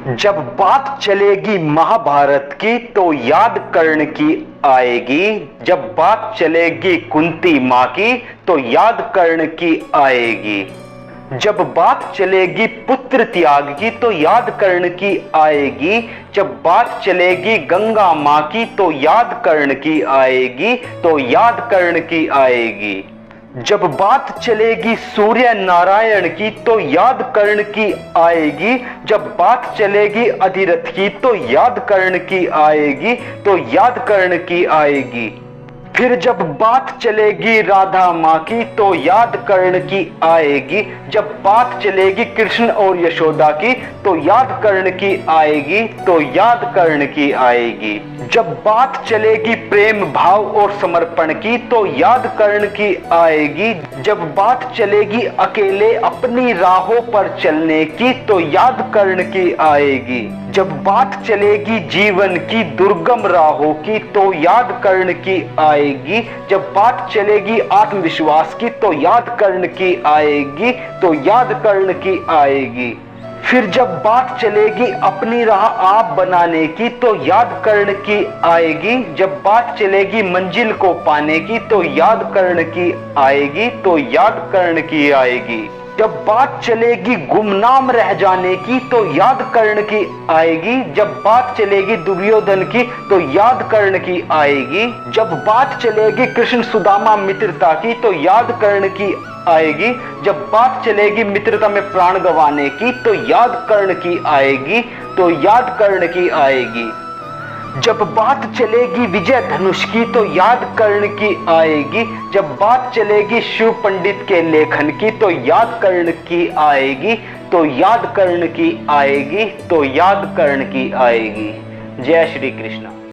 जब बात चलेगी महाभारत की तो याद कर्ण की आएगी। जब बात चलेगी कुंती माँ की तो याद कर्ण की आएगी। जब बात चलेगी पुत्र त्याग की तो याद कर्ण की आएगी। जब बात चलेगी गंगा माँ की तो याद कर्ण की आएगी, तो याद कर्ण की आएगी। जब बात चलेगी सूर्य नारायण की तो याद कर्ण की आएगी। जब बात चलेगी अधिरथ की तो याद कर्ण की आएगी, तो याद कर्ण की आएगी। फिर जब बात चलेगी राधा माँ की तो याद कर्ण की आएगी। जब बात चलेगी कृष्ण और यशोदा की तो याद कर्ण की आएगी, तो याद कर्ण की आएगी। जब बात चलेगी प्रेम भाव और समर्पण की तो याद कर्ण की आएगी। जब बात चलेगी अकेले अपनी राहों पर चलने की तो याद कर्ण की आएगी। जब बात चलेगी जीवन की दुर्गम राहों की तो याद कर्ण की आएगी। जब बात चलेगी आत्मविश्वास की तो याद कर्ण की आएगी, तो याद कर्ण की आएगी। फिर जब बात चलेगी अपनी राह आप बनाने की तो याद कर्ण की आएगी। जब बात चलेगी मंजिल को पाने की तो याद कर्ण की आएगी, तो याद कर्ण की आएगी। जब बात चलेगी गुमनाम रह जाने की तो याद कर्ण की आएगी। जब बात चलेगी दुर्योधन की तो याद कर्ण की आएगी। जब बात चलेगी कृष्ण सुदामा मित्रता की तो याद कर्ण की आएगी। जब बात चलेगी मित्रता में प्राण गंवाने की तो याद कर्ण की आएगी, तो याद कर्ण की आएगी। जब बात चलेगी विजय धनुष की तो याद कर्ण की आएगी। जब बात चलेगी शिव पंडित के लेखन की तो याद कर्ण की आएगी, तो याद कर्ण की आएगी, तो याद कर्ण की आएगी। जय श्री कृष्ण।